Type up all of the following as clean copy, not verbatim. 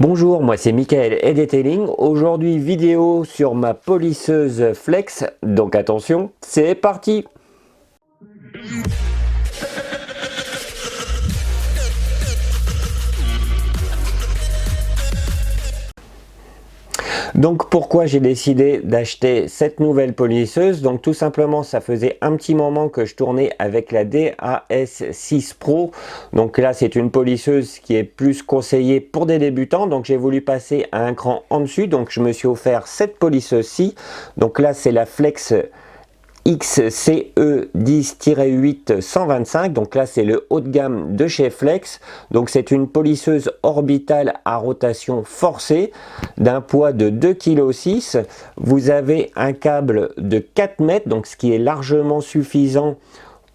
Bonjour, moi c'est Michael et Detailing. Aujourd'hui vidéo sur ma polisseuse Flex. Donc attention, c'est parti! Donc pourquoi j'ai décidé d'acheter cette nouvelle polisseuse? Donc tout simplement, ça faisait un petit moment que je tournais avec la DAS6 Pro. Donc là c'est une polisseuse qui est plus conseillée pour des débutants, donc j'ai voulu passer à un cran en dessus. Donc je me suis offert cette polisseuse-ci. Donc là c'est la Flex XCE10-8 125, donc là c'est le haut de gamme de chez Flex. Donc c'est une polisseuse orbitale à rotation forcée d'un poids de 2,6 kg. Vous avez un câble de 4 mètres, donc ce qui est largement suffisant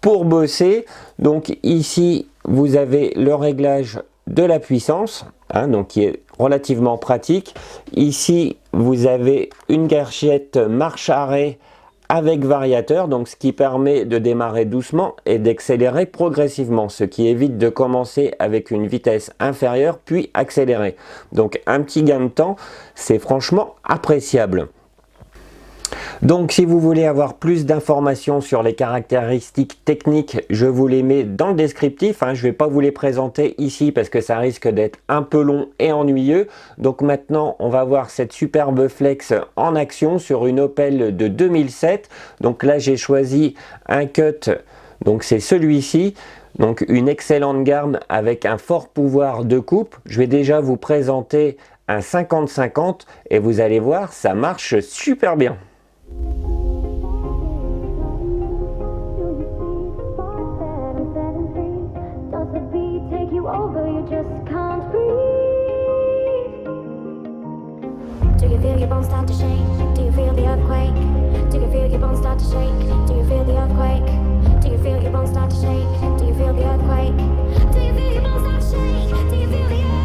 pour bosser. Donc ici vous avez le réglage de la puissance, donc qui est relativement pratique. Ici vous avez une gâchette marche-arrêt avec variateur, donc ce qui permet de démarrer doucement et d'accélérer progressivement, ce qui évite de commencer avec une vitesse inférieure puis accélérer. Donc un petit gain de temps, c'est franchement appréciable. Donc si vous voulez avoir plus d'informations sur les caractéristiques techniques, je vous les mets dans le descriptif. Je ne vais pas vous les présenter ici parce que ça risque d'être un peu long et ennuyeux. Donc maintenant on va voir cette superbe Flex en action sur une Opel de 2007. Donc là j'ai choisi un cut, donc c'est celui-ci. Donc une excellente gamme avec un fort pouvoir de coupe. Je vais déjà vous présenter un 50-50 et vous allez voir, ça marche super bien. Do you feel your bones start to shake? Do you feel the earthquake? Do you feel your bones start to shake? Do you feel the earthquake? Do you feel your bones start to shake? Do you feel the earthquake? Do you feel your bones start to shake? Do you feel the earthquake?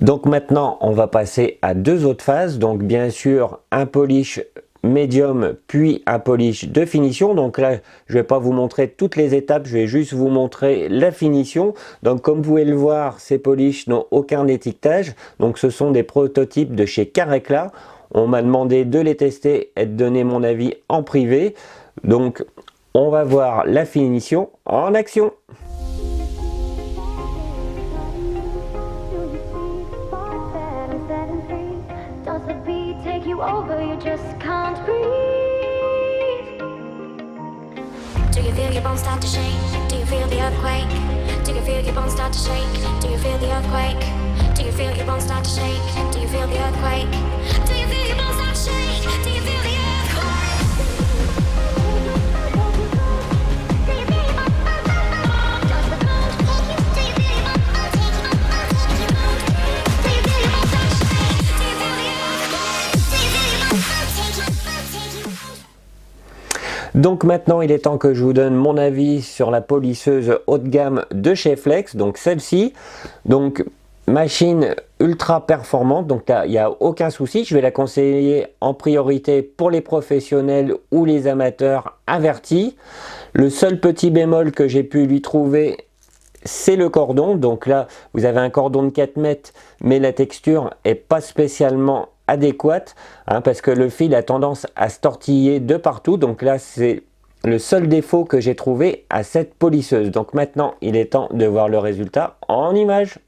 Donc maintenant on va passer à deux autres phases. Donc bien sûr un polish médium puis un polish de finition. Donc là je vais pas vous montrer toutes les étapes, je vais juste vous montrer la finition. Donc comme vous pouvez le voir, ces polish n'ont aucun étiquetage, donc ce sont des prototypes de chez Carrecla. On m'a demandé de les tester et de donner mon avis en privé. Donc on va voir la finition en action. Over, you just can't breathe. Do you feel your bones start to shake? Do you feel the earthquake? Do you feel your bones start to shake? Do you feel the earthquake? Do you feel your bones start to shake? Do you feel the earthquake? Do you feel your bones start to shake? Do you feel the earthquake? Donc maintenant il est temps que je vous donne mon avis sur la polisseuse haut de gamme de chez Flex, donc celle-ci. Donc machine ultra performante, donc là il n'y a aucun souci. Je vais la conseiller en priorité pour les professionnels ou les amateurs avertis. Le seul petit bémol que j'ai pu lui trouver, c'est le cordon. Donc là vous avez un cordon de 4 mètres, mais la texture est pas spécialement adéquate, hein, parce que le fil a tendance à se tortiller de partout. Donc là c'est le seul défaut que j'ai trouvé à cette polisseuse. Donc maintenant il est temps de voir le résultat en images.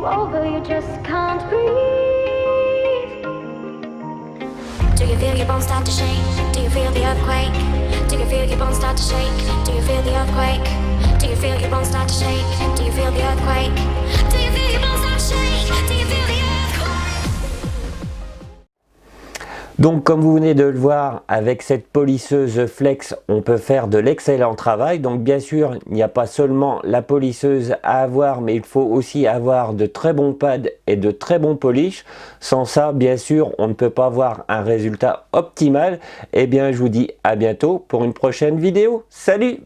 Over, you just can't breathe. Do you feel your bones start to shake? Do you feel the earthquake? Do you feel your bones start to shake? Do you feel the earthquake? Do you feel your bones start to shake? Do you feel the earthquake? Do you feel your bones start to shake? Do you feel the earthquake? Donc comme vous venez de le voir, avec cette polisseuse Flex, on peut faire de l'excellent travail. Donc bien sûr, il n'y a pas seulement la polisseuse à avoir, mais il faut aussi avoir de très bons pads et de très bons polish. Sans ça, bien sûr, on ne peut pas avoir un résultat optimal. Eh bien, je vous dis à bientôt pour une prochaine vidéo. Salut!